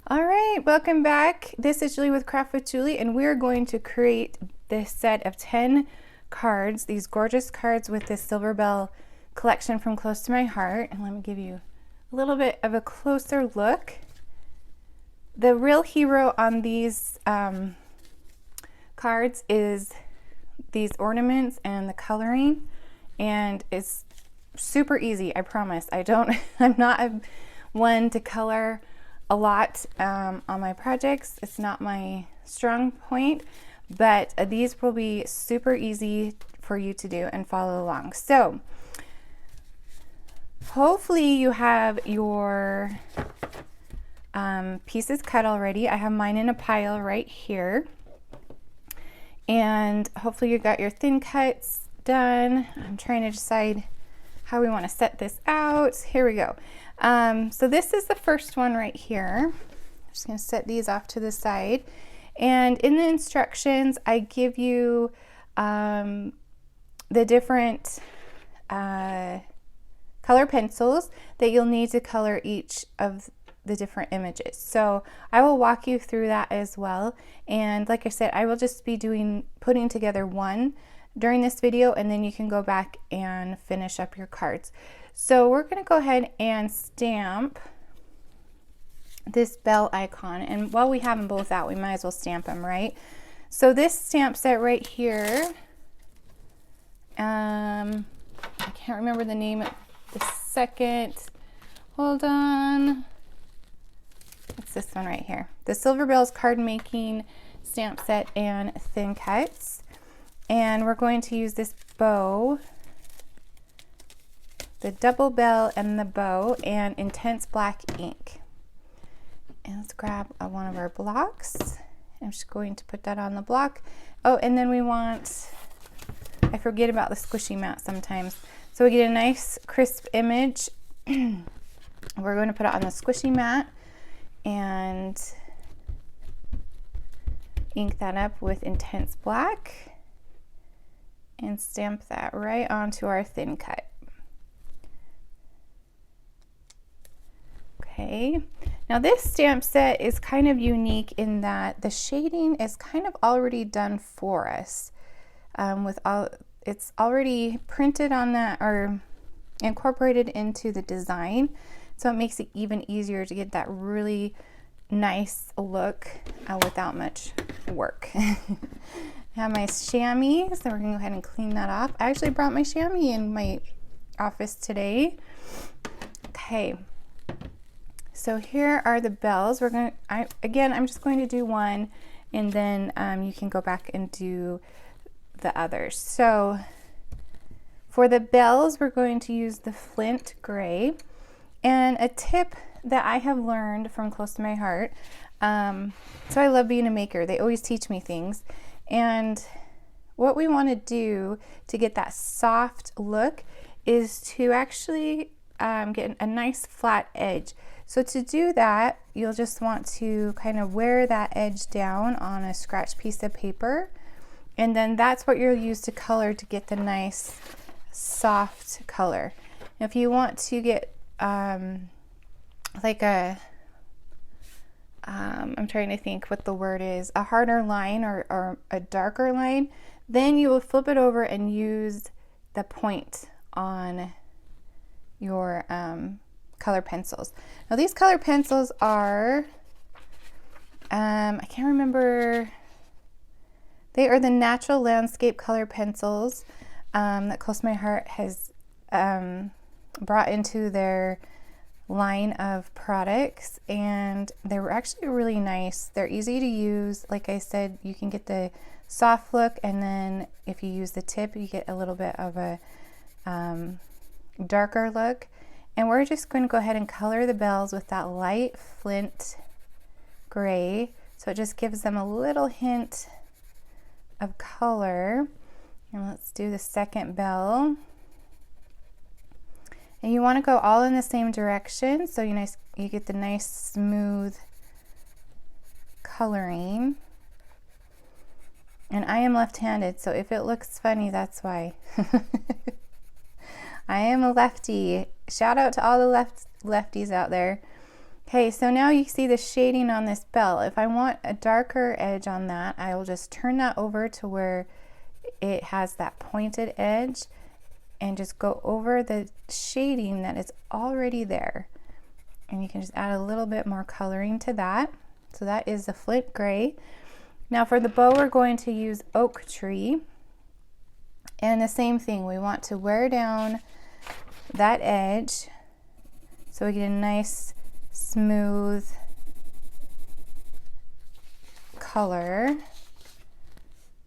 All right, welcome back. This is Julie with Craft with Julie, and we're going to create this set of 10 cards, these gorgeous cards with this Silver Bell collection from Close to My Heart. And let me give you a little bit of a closer look. The real hero on these cards is these ornaments and the coloring, and it's super easy, I promise. I'm not one to color a lot on my projects. It's not my strong point, but these will be super easy for you to do and follow along. So hopefully you have your pieces cut already. I have mine in a pile right here, and hopefully you got your thin cuts done. I'm trying to decide how we want to set this out. Here we go. So this is the first one right here. I'm just going to set these off to the side. And in the instructions, I give you the different color pencils that you'll need to color each of the different images. So I will walk you through that as well. And like I said, I will just be putting together one during this video, and then you can go back and finish up your cards. So we're going to go ahead and stamp this bell icon, and while we have them both out, we might as well stamp them, right? So this stamp set right here, I can't remember the name at the second. Hold on. It's this one right here. The Silver Bells Cardmaking stamp set and thin cuts. And we're going to use this bow, the double bell and the bow, and intense black ink. And let's grab one of our blocks. I'm just going to put that on the block. Oh, and then we want, I forget about the squishy mat sometimes. So we get a nice crisp image. We're going to put it on the squishy mat and ink that up with intense black and stamp that right onto our thin cut. Okay, now this stamp set is kind of unique in that the shading is kind of already done for us. It's already printed on that or incorporated into the design, so it makes it even easier to get that really nice look without much work. I have my chamois, so we're gonna go ahead and clean that off. I actually brought my chamois in my office today. Okay, so here are the bells. I'm just going to do one, and then you can go back and do the others. So for the bells, we're going to use the flint gray. And a tip that I have learned from Close to My Heart, so I love being a maker. They always teach me things. And what we want to do to get that soft look is to actually get a nice flat edge. So to do that, you'll just want to kind of wear that edge down on a scratch piece of paper, and then that's what you'll use to color to get the nice soft color. If you want to get like a I'm trying to think what the word is, a harder line or a darker line, then you will flip it over and use the point on your color pencils. Now these color pencils are, I can't remember, they are the Natural Landscape color pencils that Close to My Heart has brought into their line of products, and they were actually really nice. They're easy to use. Like I said, you can get the soft look, and then if you use the tip, you get a little bit of a darker look. And we're just going to go ahead and color the bells with that light flint gray, so it just gives them a little hint of color. And let's do the second bell. And you want to go all in the same direction, so you get the nice smooth coloring. And I am left-handed, so if it looks funny, that's why. I am a lefty. Shout out to all the lefties out there. Okay, so now you see the shading on this bell. If I want a darker edge on that, I will just turn that over to where it has that pointed edge and just go over the shading that is already there. And you can just add a little bit more coloring to that. So that is the flint gray. Now for the bow, we're going to use oak tree. And the same thing, we want to wear down that edge so we get a nice smooth color.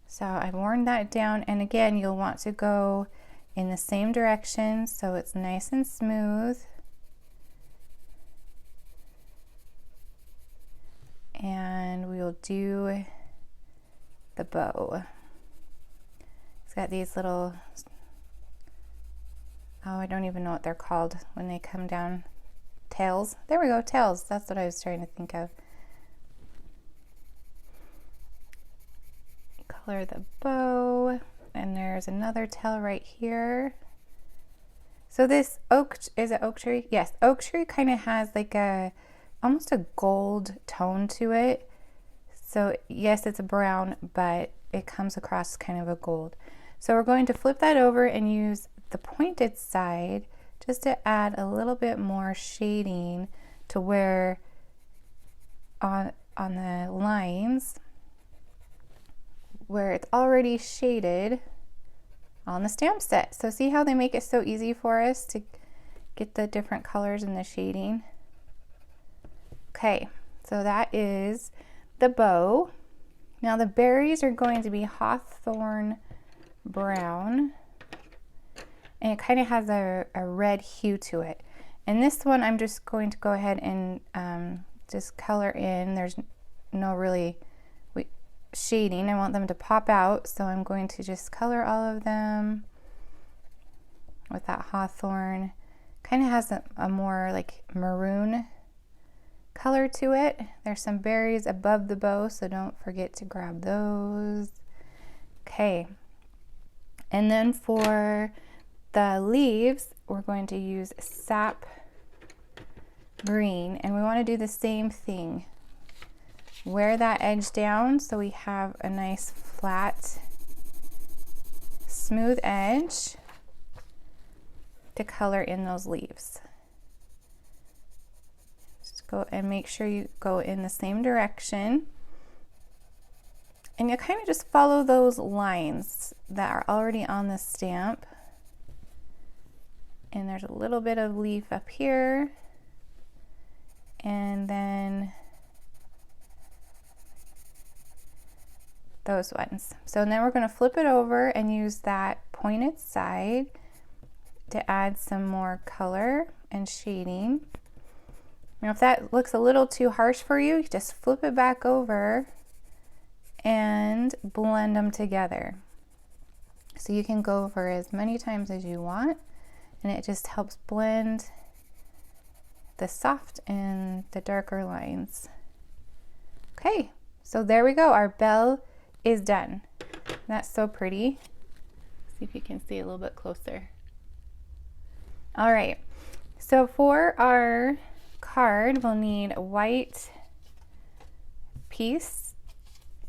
So I've worn that down, and again, you'll want to go in the same direction so it's nice and smooth. And we'll do the bow. It's got these little, oh, I don't even know what they're called when they come down. Tails. There we go, tails. That's what I was trying to think of. Color the bow, and there's another tail right here. So this oak, is it oak tree? Yes, oak tree kind of has like a, almost a gold tone to it. So yes, it's a brown, but it comes across kind of a gold. So we're going to flip that over and use the pointed side just to add a little bit more shading to where on the lines where it's already shaded on the stamp set. So see how they make it so easy for us to get the different colors and the shading? Okay, so that is the bow. Now the berries are going to be hawthorn brown, and it kind of has a red hue to it. And this one I'm just going to go ahead and just color in. There's no really shading. I want them to pop out, so I'm going to just color all of them with that hawthorn. Kind of has a more like maroon color to it. There's some berries above the bow, so don't forget to grab those. Okay, and then for the leaves, we're going to use sap green, and we want to do the same thing. Wear that edge down so we have a nice flat, smooth edge to color in those leaves. Just go and make sure you go in the same direction. And you kind of just follow those lines that are already on the stamp. And there's a little bit of leaf up here. And then those ones. So then we're going to flip it over and use that pointed side to add some more color and shading. Now if that looks a little too harsh for you, just flip it back over and blend them together. So you can go over as many times as you want, and it just helps blend the soft and the darker lines. Okay, so there we go. Our bell is done. That's so pretty. See if you can see a little bit closer. All right, so for our card, we'll need a white piece,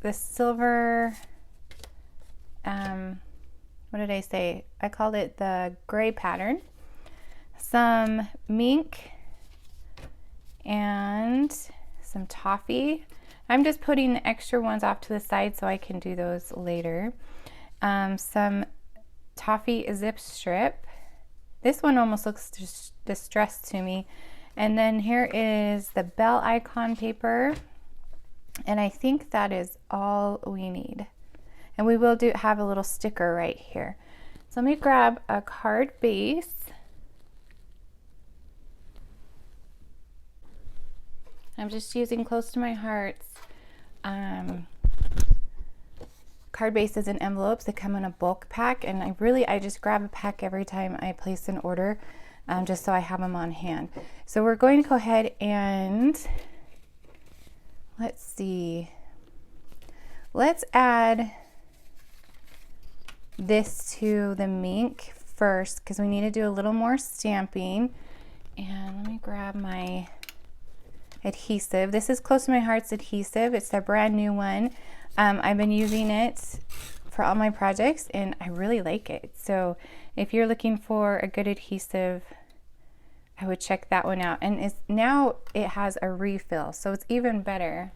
the silver, what did I say? I called it the gray pattern, some mink, and some toffee. I'm just putting the extra ones off to the side so I can do those later. Some toffee zip strip. This one almost looks distressed to me. And then here is the bell icon paper. And I think that is all we need. And we will have a little sticker right here. So let me grab a card base. I'm just using close to my hearts. Card bases and envelopes, they come in a bulk pack, and I just grab a pack every time I place an order, just so I have them on hand. So we're going to go ahead and let's see. Let's add this to the mink first because we need to do a little more stamping. And let me grab my adhesive. This is Close to My Heart's adhesive. It's their brand new one. I've been using it for all my projects and I really like it. So if you're looking for a good adhesive, I would check that one out. And now it has a refill, so it's even better.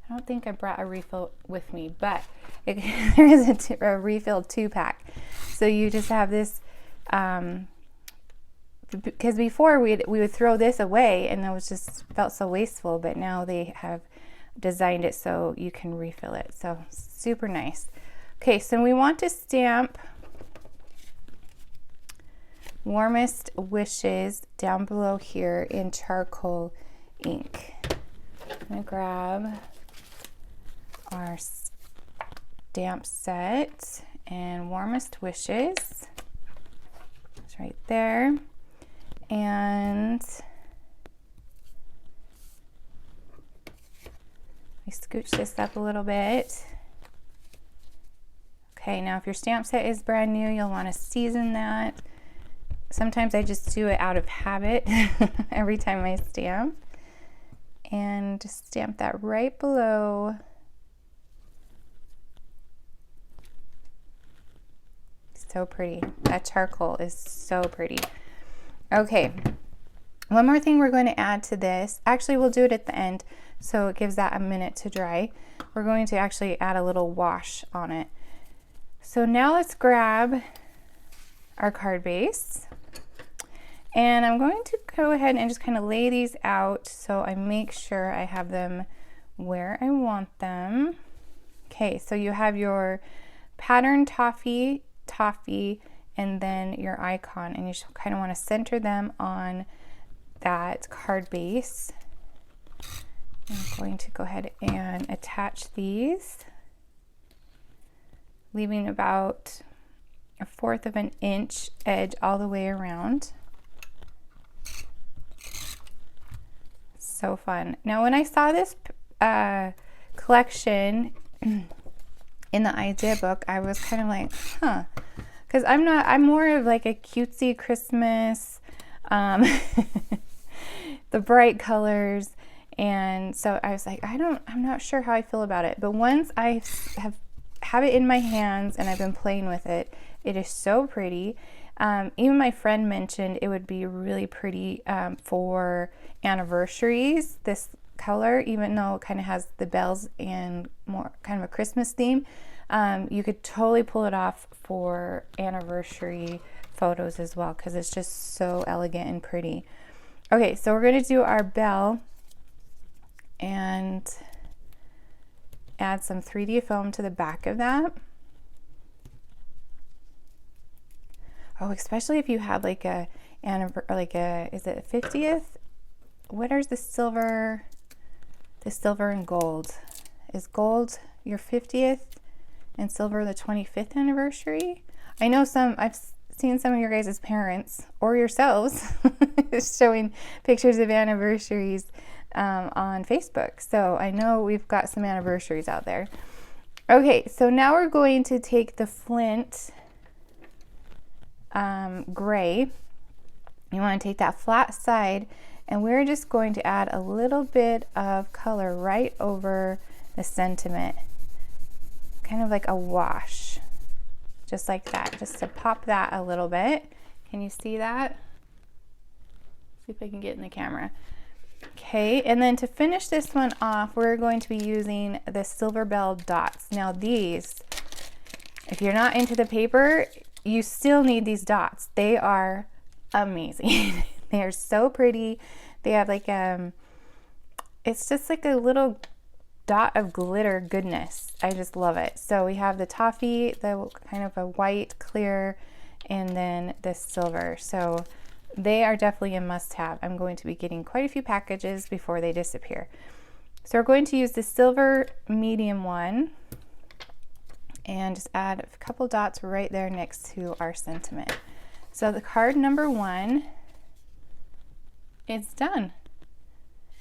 I don't think I brought a refill with me, but there is a refill 2-pack. So you just have this, because before we would throw this away and it was just felt so wasteful, but now they have designed it so you can refill it. So super nice. Okay, so we want to stamp Warmest Wishes down below here in charcoal ink. I'm gonna grab our stamp set and Warmest Wishes. It's right there. And I scooch this up a little bit. Okay, now if your stamp set is brand new, you'll want to season that. Sometimes I just do it out of habit every time I stamp. And just stamp that right below. So pretty. That charcoal is so pretty. Okay, one more thing we're going to add to this. Actually, we'll do it at the end, so it gives that a minute to dry. We're going to actually add a little wash on it. So now let's grab our card base. And I'm going to go ahead and just kind of lay these out so I make sure I have them where I want them. Okay, so you have your pattern toffee, and then your icon, and you just kind of want to center them on that card base. I'm going to go ahead and attach these, leaving about 1/4 of an inch edge all the way around. So fun. Now when I saw this collection in the idea book, I was kind of like, huh, because I'm more of like a cutesy Christmas, the bright colors, and so I was like, I'm not sure how I feel about it. But once I have it in my hands and I've been playing with it, it is so pretty. Even my friend mentioned it would be really pretty for anniversaries, this color, even though it kind of has the bells and more kind of a Christmas theme. You could totally pull it off for anniversary photos as well, because it's just so elegant and pretty. Okay, so we're going to do our bell and add some 3D foam to the back of that. Oh, especially if you have like is it 50th? What is the silver? The silver and gold. Is gold your 50th and silver the 25th anniversary? I know I've seen some of your guys' parents or yourselves showing pictures of anniversaries on Facebook. So I know we've got some anniversaries out there. Okay, so now we're going to take the Flint gray. You want to take that flat side, and we're just going to add a little bit of color right over the sentiment, kind of like a wash, just like that, just to pop that a little bit. Can you see that? See if I can get in the camera. Okay, and then to finish this one off, we're going to be using the Silver Bell dots. Now these, if you're not into the paper, you still need these dots. They are amazing. They are so pretty. They have like it's just like a little dot of glitter goodness. I just love it. So we have the toffee, the kind of a white clear, and then the silver. So they are definitely a must-have. I'm going to be getting quite a few packages before they disappear. So we're going to use the silver medium one and just add a couple dots right there next to our sentiment. So the card number 1 is done.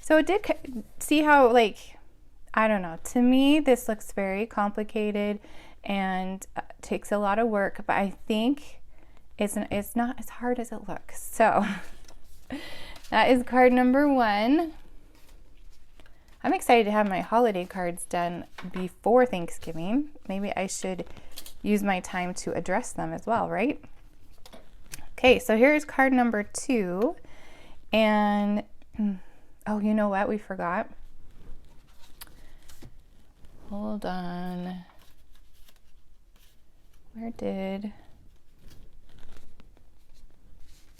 So it did, see how, like, I don't know, to me this looks very complicated and takes a lot of work, but I think it's not as hard as it looks. So that is card number 1. I'm excited to have my holiday cards done before Thanksgiving. Maybe I should use my time to address them as well, right? Okay, so here's card number 2. And, oh, you know what? We forgot. Hold on.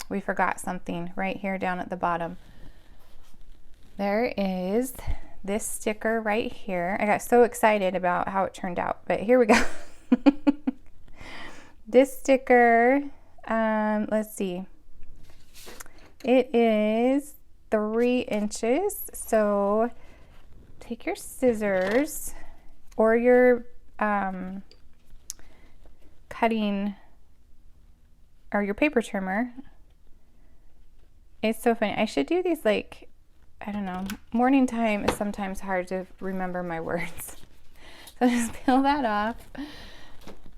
We forgot something right here down at the bottom. There is this sticker right here. I got so excited about how it turned out, but here we go. This sticker, let's see. It is 3 inches. So take your scissors or your cutting or your paper trimmer. It's so funny. I should do these, like, I don't know, morning time is sometimes hard to remember my words. So just peel that off.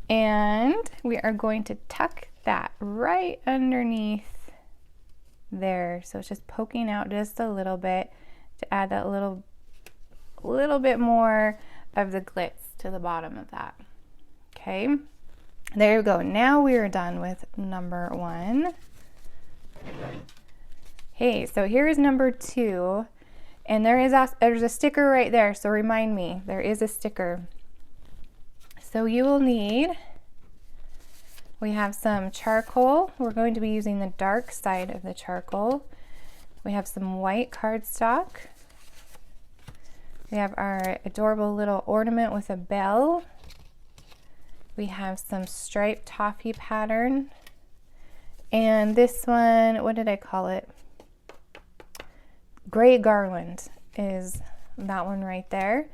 And we are going to tuck that right underneath there. So it's just poking out just a little bit to add that little bit more of the glitz to the bottom of that. Okay, there you go. Now we are done with number 1. Okay, so here is number 2, and there's a sticker right there, so remind me, there is a sticker. So you will need, we have some charcoal. We're going to be using the dark side of the charcoal. We have some white cardstock. We have our adorable little ornament with a bell. We have some striped toffee pattern. And this one, what did I call it? Gray garland is that one right there.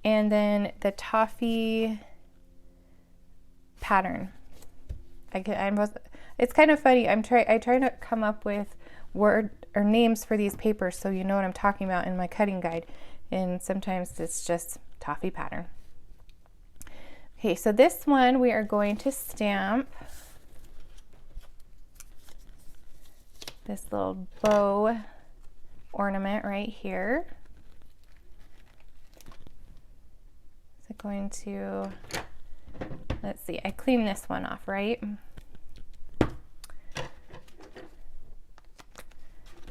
And then the toffee pattern. It's kind of funny. I try to come up with word or names for these papers so you know what I'm talking about in my cutting guide. And sometimes it's just toffee pattern. Okay, so this one we are going to stamp this little bow ornament right here. So going to, let's see, I cleaned this one off, right?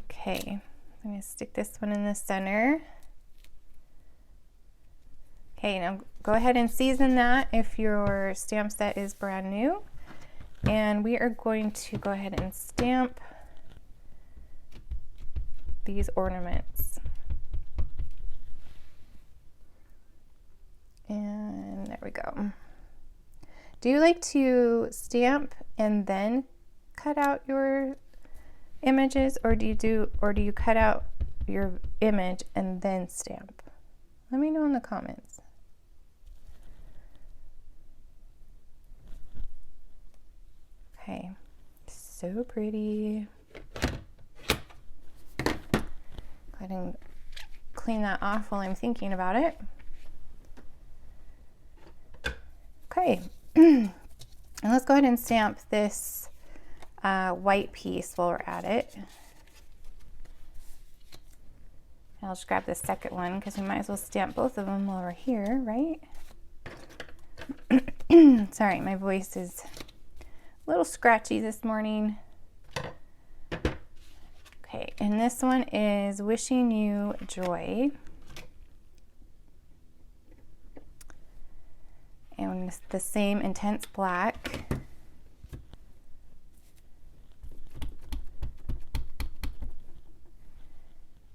Okay, I'm going to stick this one in the center. Okay, now go ahead and season that if your stamp set is brand new. And we are going to go ahead and stamp these ornaments. And there we go. Do you like to stamp and then cut out your images, or do you cut out your image and then stamp? Let me know in the comments. Okay, so pretty. Go ahead and clean that off while I'm thinking about it. Okay, and let's go ahead and stamp this white piece while we're at it. I'll just grab the second one because we might as well stamp both of them while we're here, right? Sorry, my voice is a little scratchy this morning. Okay, and this one is Wishing You Joy. And it's the same intense black.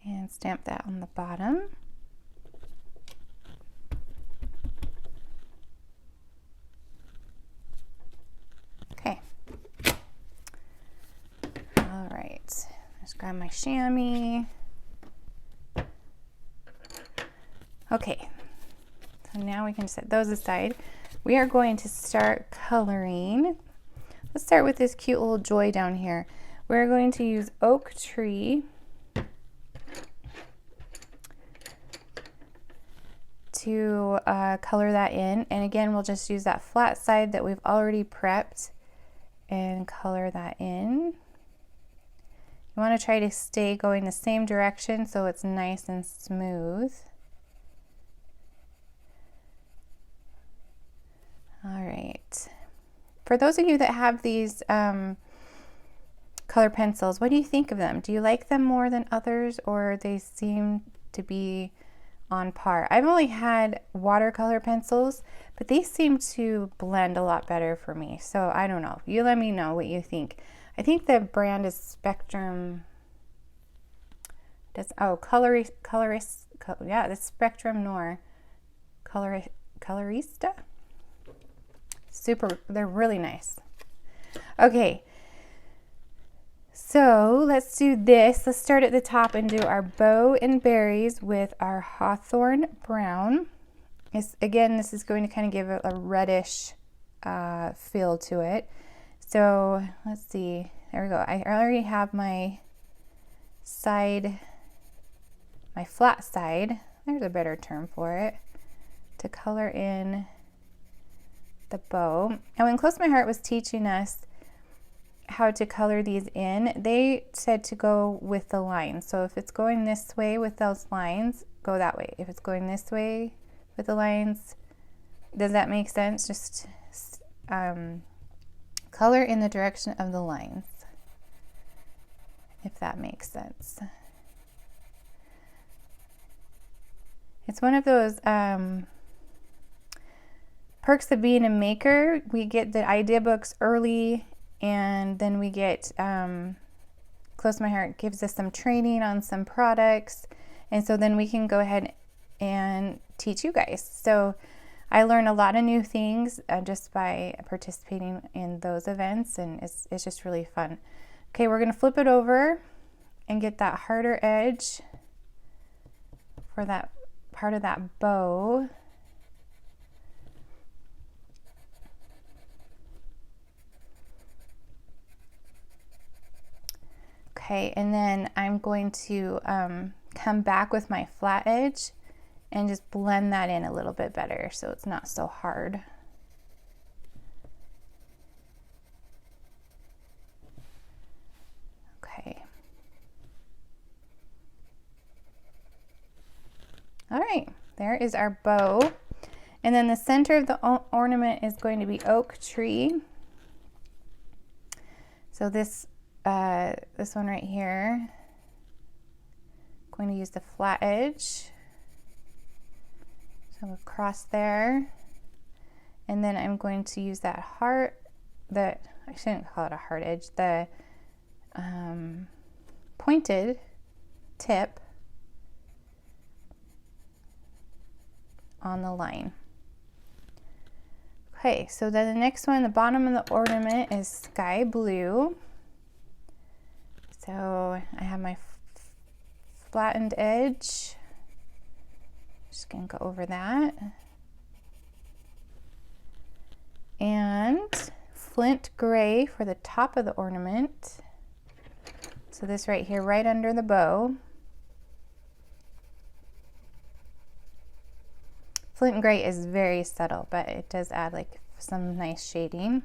And stamp that on the bottom. Okay. All right. Let's grab my chamois. Okay. So now we can set those aside. We are going to start coloring. Let's start with this cute little joy down here. We're going to use Oak Tree to color that in, and again we'll just use that flat side that we've already prepped and color that in. You want to try to stay going the same direction so it's nice and smooth. For those of you that have these color pencils, what do you think of them? Do you like them more than others, or they seem to be on par? I've only had watercolor pencils, but these seem to blend a lot better for me. So I don't know. You let me know what you think. I think the brand is Spectrum. Yeah, the Spectrum Noir Colorista. Super, they're really nice. Okay, so let's do this. Let's start at the top and do our bow and berries with our Hawthorn Brown. Again, this is going to kind of give it a reddish feel to it. So let's see, there we go. I already have my side, my flat side, there's a better term for it, to color in the bow. And when Close My Heart was teaching us how to color these in, they said to go with the lines. So if it's going this way with those lines, go that way. If it's going this way with the lines, does that make sense? Just color in the direction of the lines, if that makes sense. It's one of those perks of being a maker. We get the idea books early, and then we get Close My Heart gives us some training on some products, and so then we can go ahead and teach you guys. So I learn a lot of new things just by participating in those events, and it's just really fun. Okay, we're gonna flip it over and get that harder edge for that part of that bow. Okay, and then I'm going to come back with my flat edge and just blend that in a little bit better so it's not so hard. Okay. All right, there is our bow. And then the center of the ornament is going to be oak tree. So this one right here, I'm going to use the flat edge. So across there. And then I'm going to use that heart, I shouldn't call it a hard edge, the pointed tip on the line. Okay, so then the next one, the bottom of the ornament is sky blue. So I have my flattened edge. Just gonna go over that. And flint gray for the top of the ornament. So this right here, right under the bow. Flint gray is very subtle, but it does add like some nice shading.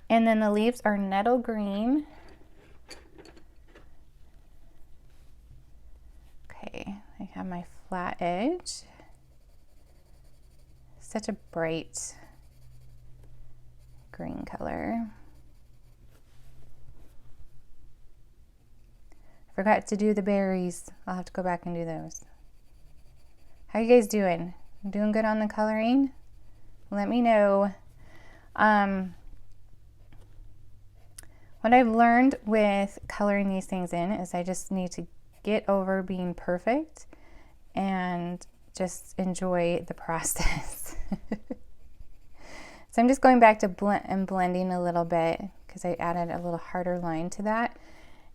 And then the leaves are nettle green. Okay, I have my flat edge. Such a bright green color. Forgot to do the berries. I'll have to go back and do those. How you guys doing? Doing good on the coloring? Let me know. What I've learned with coloring these things in is I just need to get over being perfect and just enjoy the process. So I'm just going back to blending a little bit because I added a little harder line to that.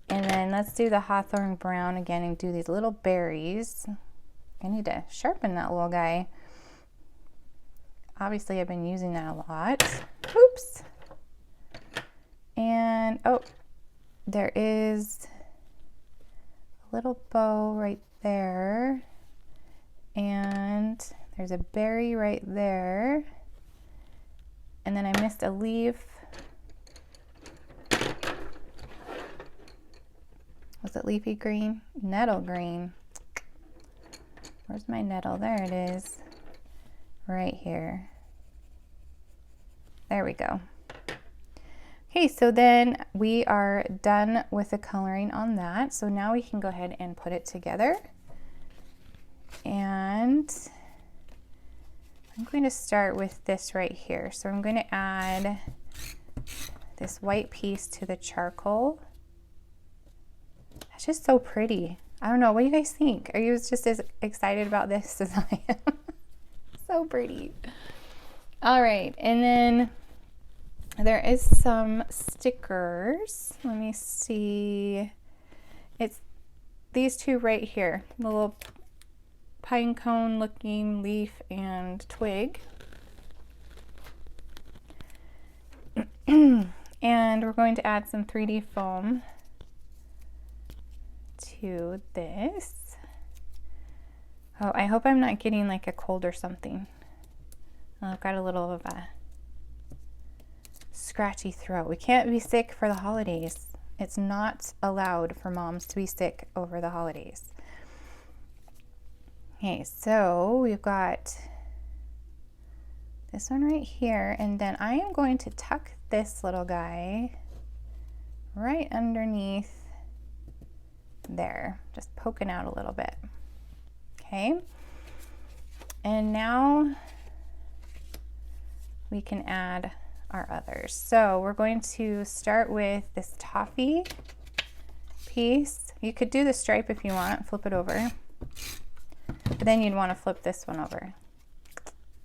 And then let's do the Hawthorn Brown again and do these little berries. I need to sharpen that little guy. Obviously I've been using that a lot. Oops. And oh, there is a little bow right there. And there's a berry right there. And then I missed a leaf. Was it leafy green? Nettle green. Where's my nettle? There it is. Right here. There we go. Okay, so then we are done with the coloring on that. So now we can go ahead and put it together. And I'm going to start with this right here. So I'm going to add this white piece to the charcoal. It's just so pretty. I don't know, what do you guys think? Are you just as excited about this as I am? So pretty. All right, and then there is some stickers. Let me see. It's these two right here, the little pine cone looking leaf and twig. And we're going to add some 3D foam to this. Oh, I hope I'm not getting like a cold or something. Oh, I've got a little of a scratchy throat. We can't be sick for the holidays. It's not allowed for moms to be sick over the holidays. Okay, so we've got this one right here, and then I am going to tuck this little guy right underneath there, just poking out a little bit. Okay, and now we can add our others. So we're going to start with this toffee piece. You could do the stripe if you want, flip it over, but then you'd want to flip this one over.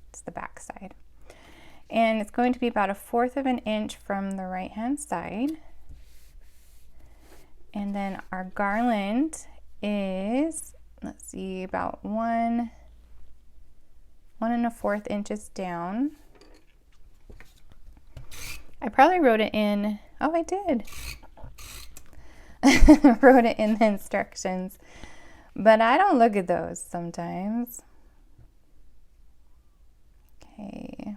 It's the back side. And it's going to be about 1/4 of an inch from the right hand side. And then our garland is, let's see, about 1 1¼ inches down. I probably wrote it in, oh, I did. Wrote it in the instructions, but I don't look at those sometimes. Okay,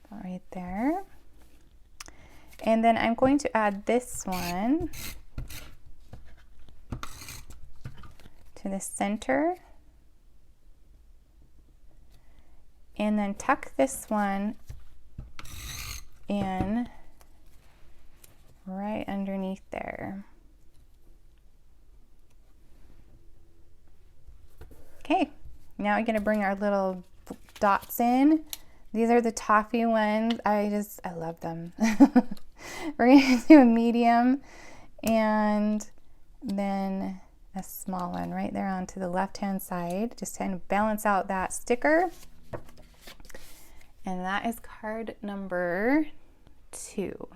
right there. And then I'm going to add this one to the center. And then tuck this one in right underneath there. Okay, now we're gonna bring our little dots in. These are the toffee ones. I love them. We're gonna do a medium and then a small one right there onto the left-hand side. Just kind of balance out that sticker. And that is card number 2.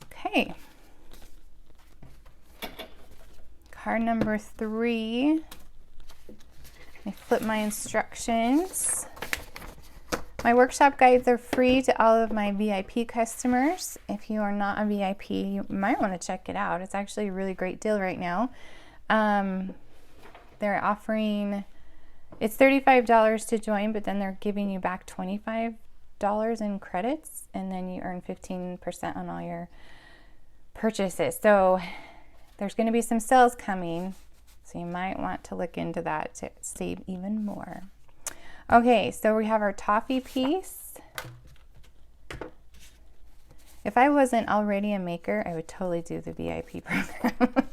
Okay. Card number 3. I flip my instructions. My workshop guides are free to all of my VIP customers. If you are not a VIP, you might want to check it out. It's actually a really great deal right now. They're offering, it's $35 to join, but then they're giving you back $25 in credits, and then you earn 15% on all your purchases. So there's going to be some sales coming, so you might want to look into that to save even more. Okay, so we have our toffee piece. If I wasn't already a maker, I would totally do the VIP program.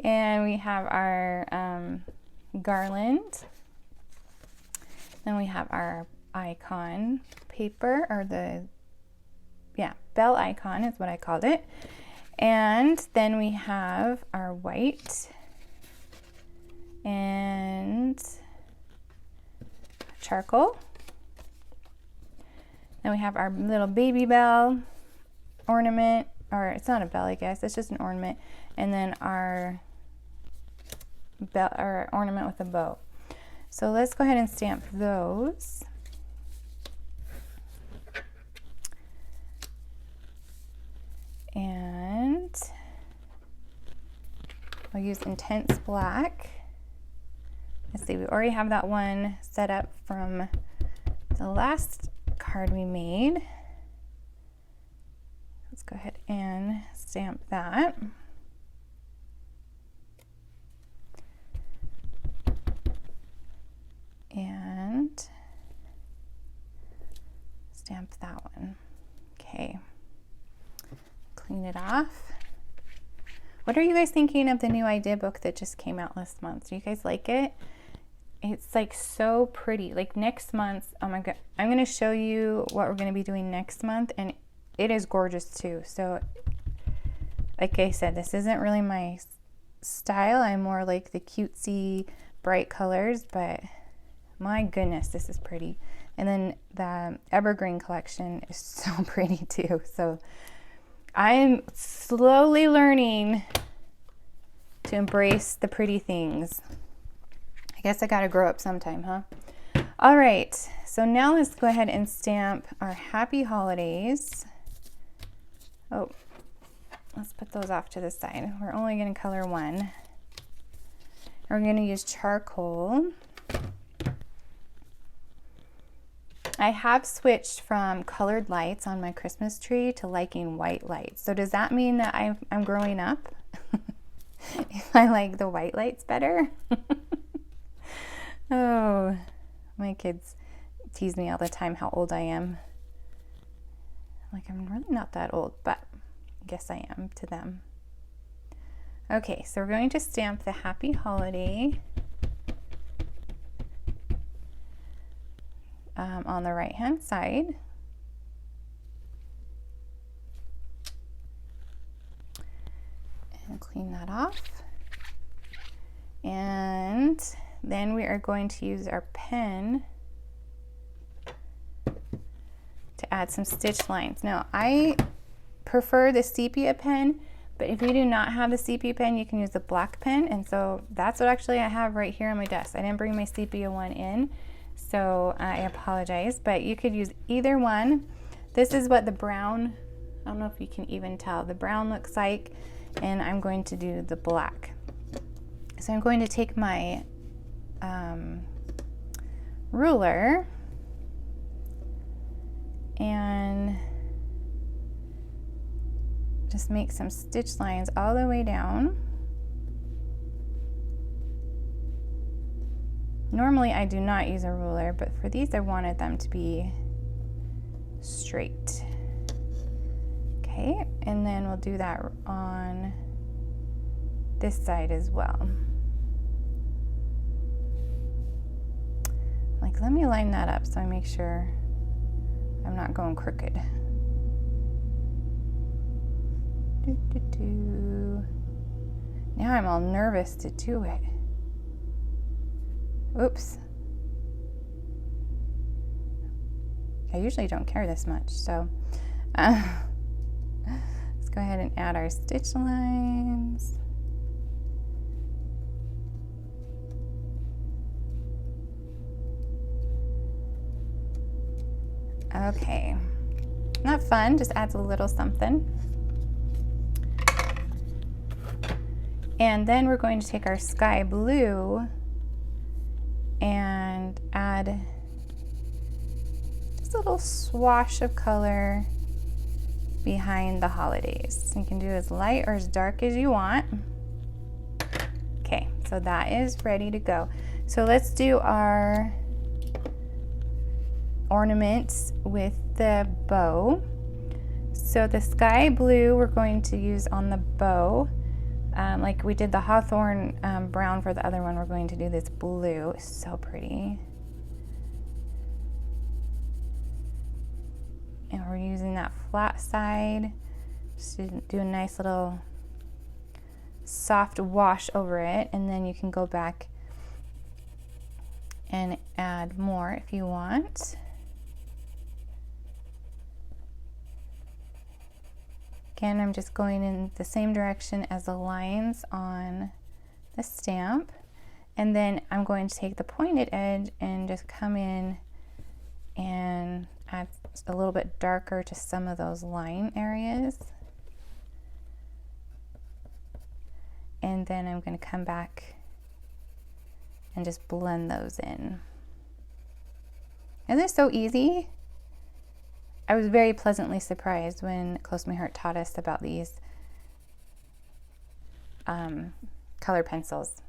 And we have our garland. Then we have our icon paper, or bell icon is what I called it. And then we have our white and charcoal. Then we have our little baby bell ornament, or it's not a bell, I guess, it's just an ornament. And then our bell, or ornament with a bow. So let's go ahead and stamp those. And we'll use Intense Black. Let's see, we already have that one set up from the last card we made. Let's go ahead and stamp that. And it off. What are you guys thinking of the new idea book that just came out last month? Do you guys like it? It's like so pretty. Like next month, oh my God, I'm going to show you what we're going to be doing next month, and it is gorgeous too. So like I said, this isn't really my style. I'm more like the cutesy bright colors, but my goodness, this is pretty. And then the evergreen collection is so pretty too. So I'm slowly learning to embrace the pretty things. I guess I gotta grow up sometime, huh? All right, so now let's go ahead and stamp our happy holidays. Oh, let's put those off to the side. We're only gonna color one. We're gonna use charcoal. I have switched from colored lights on my Christmas tree to liking white lights. So does that mean that I'm growing up? If I like the white lights better? Oh, my kids tease me all the time how old I am. Like, I'm really not that old, but I guess I am to them. Okay, so we're going to stamp the happy holiday on the right hand side. And clean that off. And then we are going to use our pen to add some stitch lines. Now, I prefer the sepia pen, but if you do not have the sepia pen, you can use the black pen. And so that's what actually I have right here on my desk. I didn't bring my sepia one in, so I apologize, but you could use either one. This is what the brown, I don't know if you can even tell, the brown looks like, and I'm going to do the black. So I'm going to take my ruler and just make some stitch lines all the way down. Normally I do not use a ruler, but for these I wanted them to be straight. Okay, and then we'll do that on this side as well. Like, let me line that up so I make sure I'm not going crooked. Now I'm all nervous to do it. Oops. I usually don't care this much, so let's go ahead and add our stitch lines. Okay, not fun, just adds a little something. And then we're going to take our sky blue and add just a little swash of color behind the holidays. You can do as light or as dark as you want. Okay, so that is ready to go. So let's do our ornaments with the bow. So the sky blue we're going to use on the bow. Like we did the hawthorn brown for the other one, we're going to do this blue. It's so pretty. And we're using that flat side just to do a nice little soft wash over it, and then you can go back and add more if you want. Again, I'm just going in the same direction as the lines on the stamp, and then I'm going to take the pointed edge and just come in and add a little bit darker to some of those line areas. And then I'm going to come back and just blend those in. Isn't this so easy? I was very pleasantly surprised when Close My Heart taught us about these color pencils.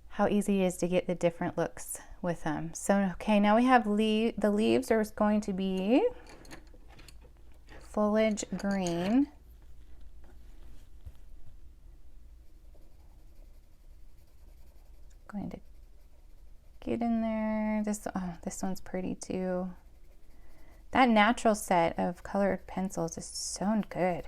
How easy it is to get the different looks with them. So, okay, now we have the leaves are going to be foliage green. Going to get in there. This one's pretty too. That natural set of colored pencils is so good.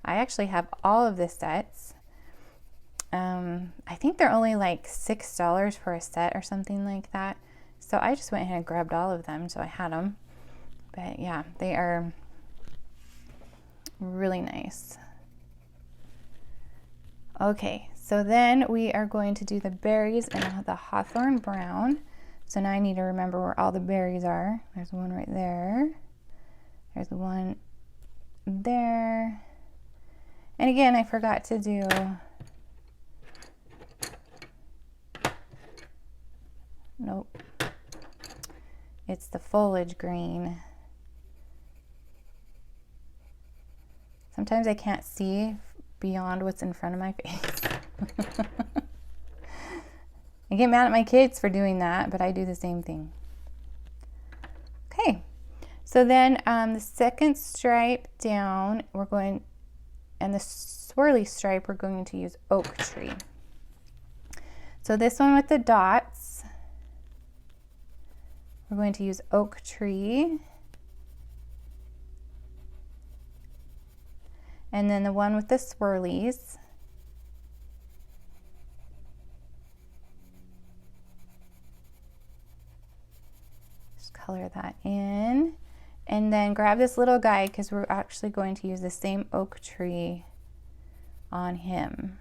I actually have all of the sets. I think they're only like $6 for a set or something like that. So I just went ahead and grabbed all of them, so I had them. But yeah, they are really nice. Okay, so then we are going to do the berries in the Hawthorn Brown. So now I need to remember where all the berries are. There's one right there. There's one there. And again, I forgot to do nope. It's the foliage green. Sometimes I can't see beyond what's in front of my face. I get mad at my kids for doing that, but I do the same thing. Okay, so then the second stripe down, and the swirly stripe, we're going to use oak tree. So this one with the dots, we're going to use oak tree. And then the one with the swirlies, just color that in. And then grab this little guy because we're actually going to use the same oak tree on him.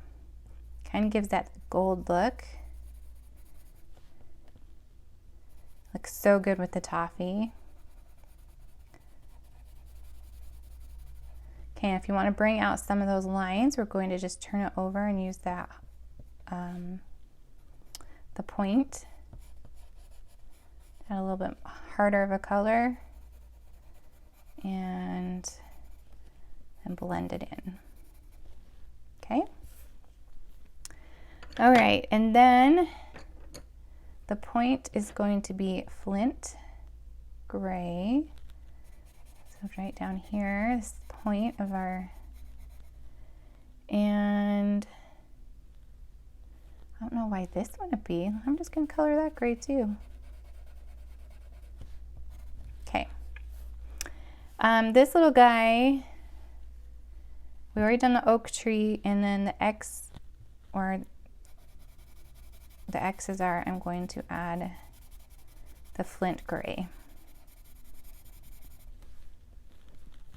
Kind of gives that gold look. Looks so good with the toffee. Okay, if you want to bring out some of those lines, we're going to just turn it over and use that, the point. Add a little bit harder of a color. And blend it in. Okay. All right, and then the point is going to be flint gray. So right down here, this point of our, and I don't know why this one would be. I'm just going to color that gray too. Okay. This little guy, we already done the oak tree, and then the X, or the X's are, I'm going to add the flint gray.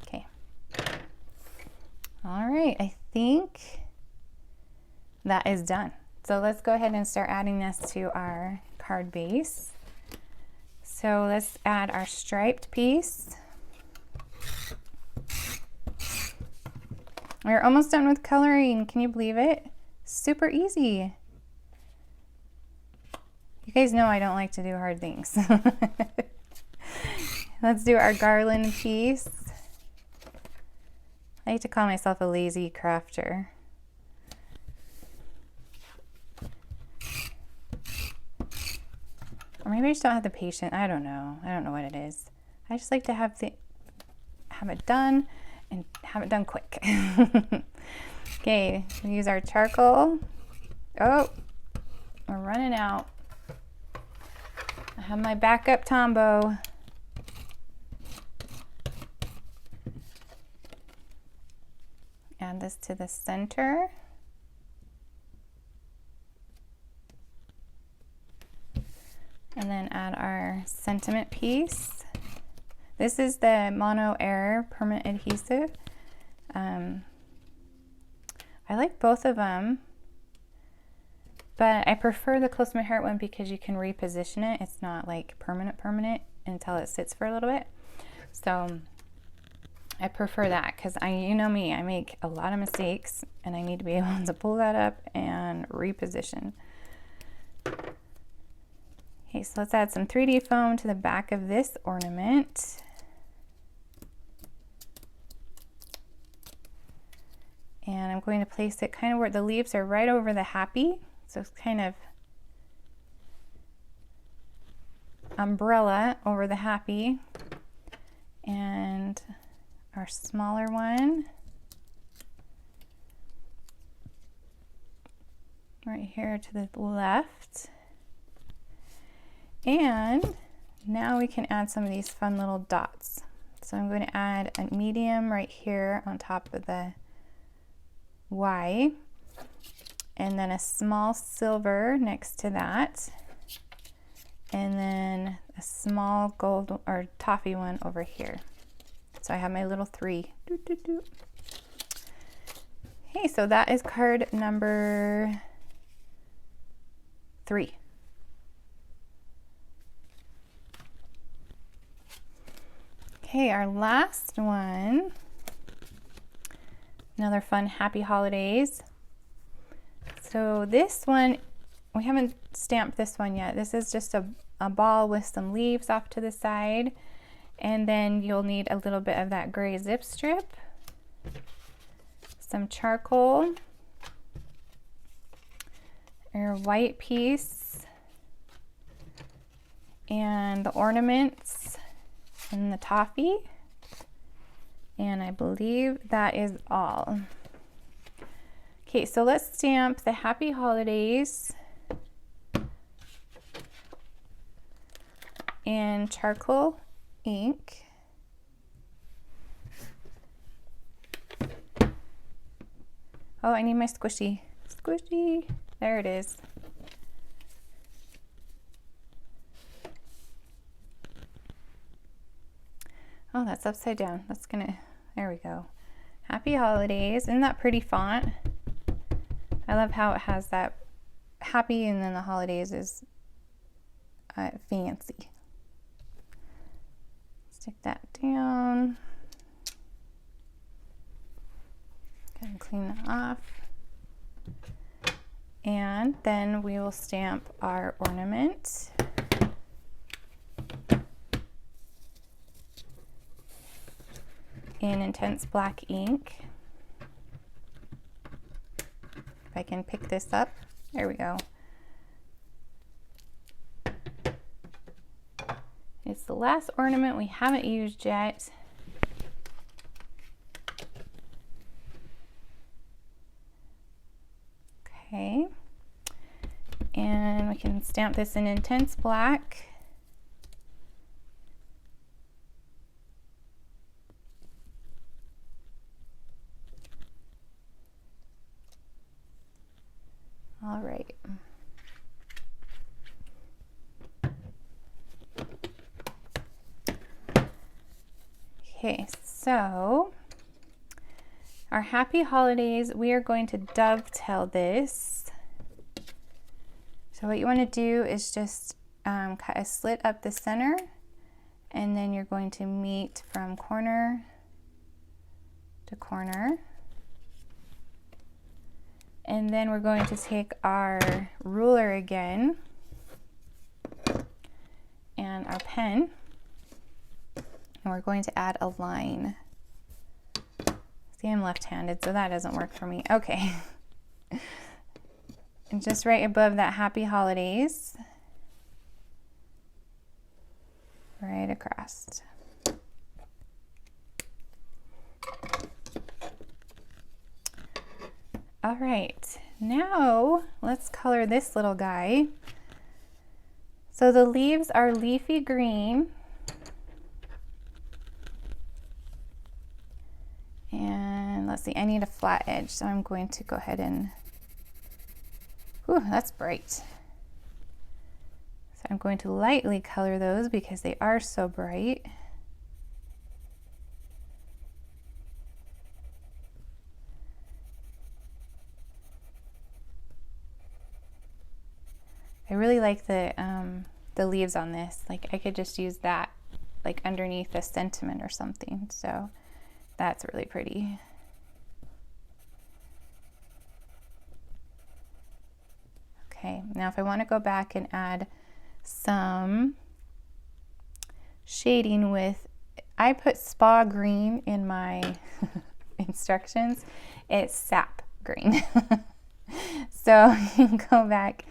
Okay. All right, I think that is done. So let's go ahead and start adding this to our card base. So let's add our striped piece. We're almost done with coloring. Can you believe it? Super easy. You guys know I don't like to do hard things. Let's do our garland piece. I like to call myself a lazy crafter. Or maybe I just don't have the patience. I don't know. I don't know what it is. I just like to have it done and have it done quick. Okay, we use our charcoal. Oh, we're running out. I have my backup Tombow. Add this to the center. And then add our sentiment piece. This is the Mono Air permanent adhesive. I like both of them, but I prefer the Close to My Heart one because you can reposition it. It's not like permanent until it sits for a little bit. So I prefer that because you know me, I make a lot of mistakes and I need to be able to pull that up and reposition. Okay, so let's add some 3D foam to the back of this ornament. And I'm going to place it kind of where the leaves are, right over the happy. So it's kind of umbrella over the happy, and our smaller one right here to the left. And now we can add some of these fun little dots. So I'm going to add a medium right here on top of the Y, and then a small silver next to that, and then a small gold or toffee one over here. So I have my little 3. Okay, so that is card number 3. Okay, our last one, another fun happy holidays. So this one, we haven't stamped this one yet. This is just a ball with some leaves off to the side, and then you'll need a little bit of that gray zip strip, some charcoal, your white piece, and the ornaments and the toffee, and I believe that is all. Okay, so let's stamp the happy holidays in charcoal ink. Oh, I need my squishy. Squishy, there it is. Oh, that's upside down. That's gonna, there we go. Happy holidays. Isn't that pretty font? I love how it has that happy and then the holidays is fancy. Stick that down. Go and clean that off. And then we will stamp our ornament. In intense black ink. If I can pick this up, there we go. It's the last ornament we haven't used yet. Okay, and we can stamp this in intense black. All right. Okay, so our happy holidays, we are going to dovetail this. So what you want to do is just cut a slit up the center, and then you're going to meet from corner to corner. And then we're going to take our ruler again and our pen, and we're going to add a line. See, I'm left-handed, so that doesn't work for me. Okay. And just right above that happy holidays, right across. All right, now let's color this little guy. So the leaves are leafy green. And let's see, I need a flat edge, so I'm going to go ahead and, ooh, that's bright. So I'm going to lightly color those because they are so bright. I really like the leaves on this. Like, I could just use that like underneath a sentiment or something. So that's really pretty. Okay, now if I want to go back and add some shading with, I put spa green in my instructions. It's sap green. So you can go back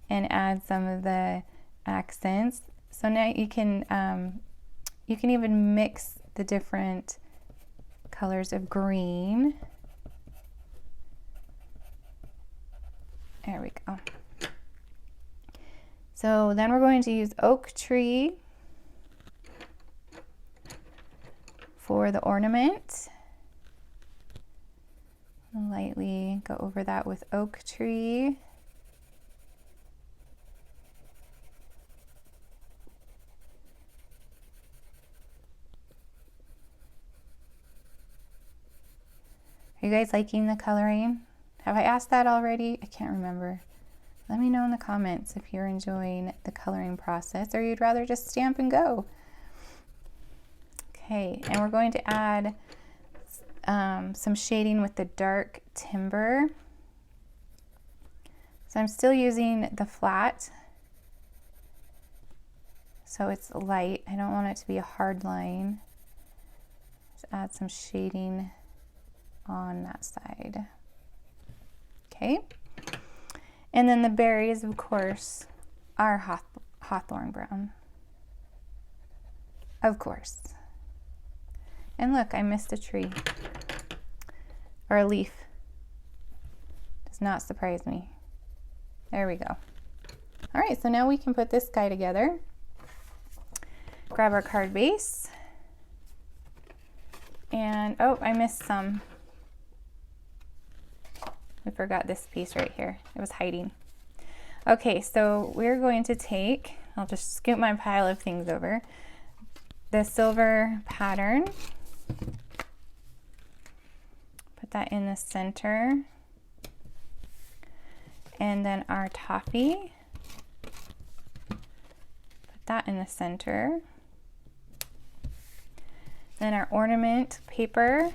and add some of the accents. So now you can even mix the different colors of green. There we go. So then we're going to use oak tree for the ornament. Lightly go over that with oak tree. Are you guys liking the coloring? Have I asked that already? I can't remember. Let me know in the comments if you're enjoying the coloring process or you'd rather just stamp and go. Okay, and we're going to add some shading with the dark timber. So I'm still using the flat, so it's light. I don't want it to be a hard line. Just add some shading on that side. Okay, and then the berries, of course, are hawthorn brown, of course. And look, I missed a tree or a leaf. Does not surprise me. There we go. All right, so now we can put this guy together. Grab our card base. And, oh, I missed some. I forgot this piece right here. It was hiding. Okay, so we're going to take, I'll just scoot my pile of things over, the silver pattern. Put that in the center. And then our toffee. Put that in the center. Then our ornament paper.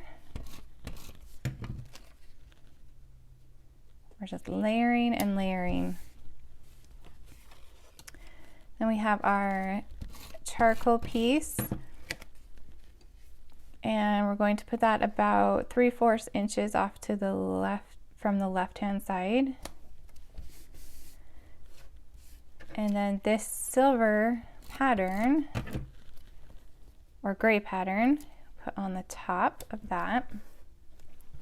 We're just layering and layering. Then we have our charcoal piece. And we're going to put that about 3/4 inches off to the left from the left-hand side. And then this silver pattern, or gray pattern, put on the top of that.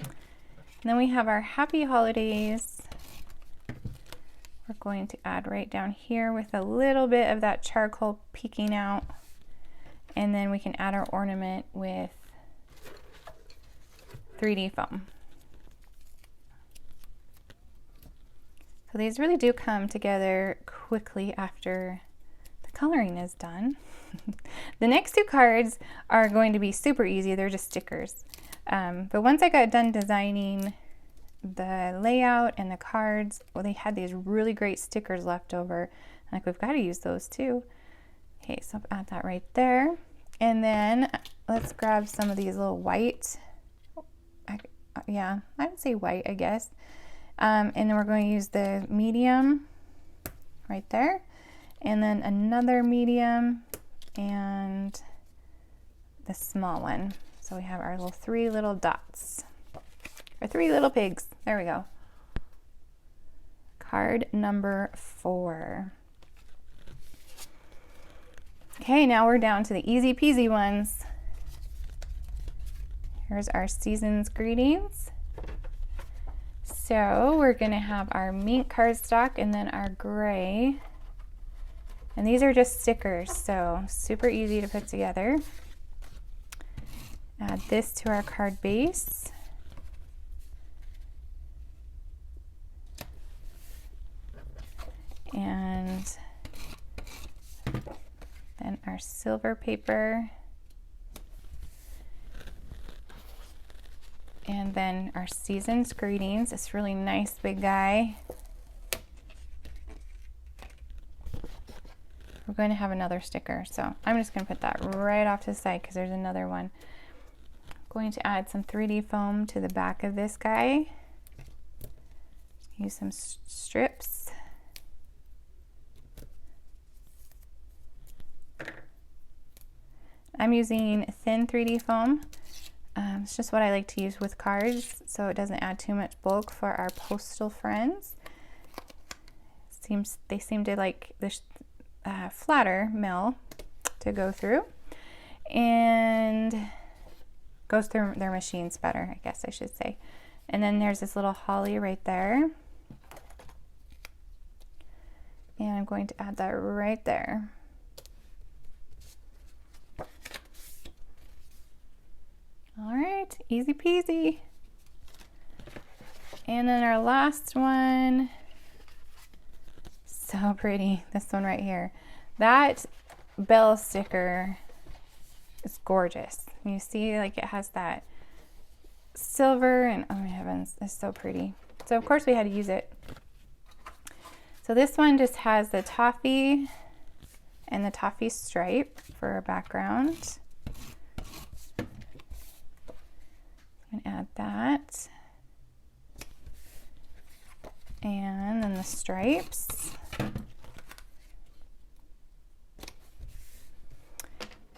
And then we have our happy holidays. We're going to add right down here with a little bit of that charcoal peeking out. And then we can add our ornament with 3D foam. So these really do come together quickly after the coloring is done. The next two cards are going to be super easy. They're just stickers. But once I got done designing the layout and the cards, well, they had these really great stickers left over. Like, we've got to use those too. Okay, so I'll add that right there. And then let's grab some of these little white, yeah, I would say white, I guess. And then we're going to use the medium right there. And then another medium and the small one. So we have our little 3 little dots, or 3 little pigs. There we go. Card number 4. Okay, now we're down to the easy peasy ones. Here's our season's greetings. So we're gonna have our mink cardstock and then our gray. And these are just stickers, so super easy to put together. Add this to our card base. And then our silver paper. And then our season's greetings, this really nice big guy. We're going to have another sticker, so I'm just going to put that right off to the side because there's another one. Going to add some 3D foam to the back of this guy. Use some strips. I'm using thin 3D foam. It's just what I like to use with cards, so it doesn't add too much bulk for our postal friends. They seem to like this, flatter mill to go through, and goes through their machines better, I guess I should say. And then there's this little holly right there. And I'm going to add that right there. All right, easy peasy. And then our last one, so pretty, this one right here. That bell sticker is gorgeous. You see, like it has that silver and oh my heavens, it's so pretty. So of course we had to use it. So this one just has the toffee and the toffee stripe for a background. I'm gonna add that. And then the stripes.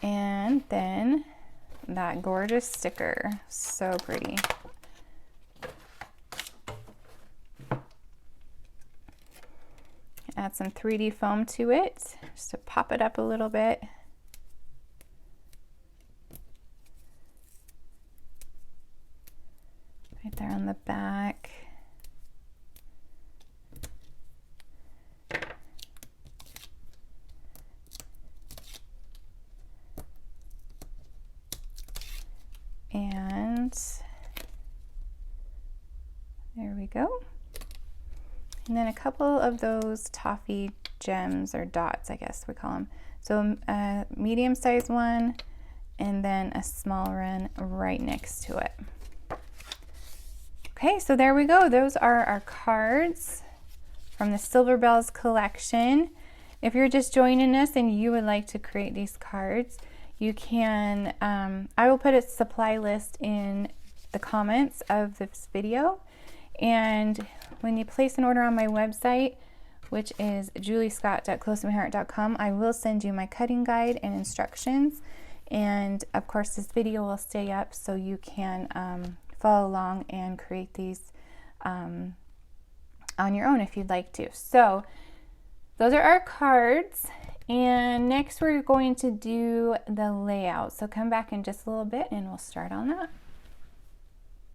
And then that gorgeous sticker, so pretty. Add some 3D foam to it, just to pop it up a little bit. Right there on the back. And there we go. And then a couple of those toffee gems or dots, I guess we call them. So a medium sized one and then a small one right next to it. Okay, so there we go. Those are our cards from the Silver Bells collection. If you're just joining us and you would like to create these cards, you can, I will put a supply list in the comments of this video. And when you place an order on my website, which is juliescott.closemyheart.com, I will send you my cutting guide and instructions. And of course, this video will stay up so you can follow along and create these on your own if you'd like to. So those are our cards. And next we're going to do the layout. So come back in just a little bit and we'll start on that.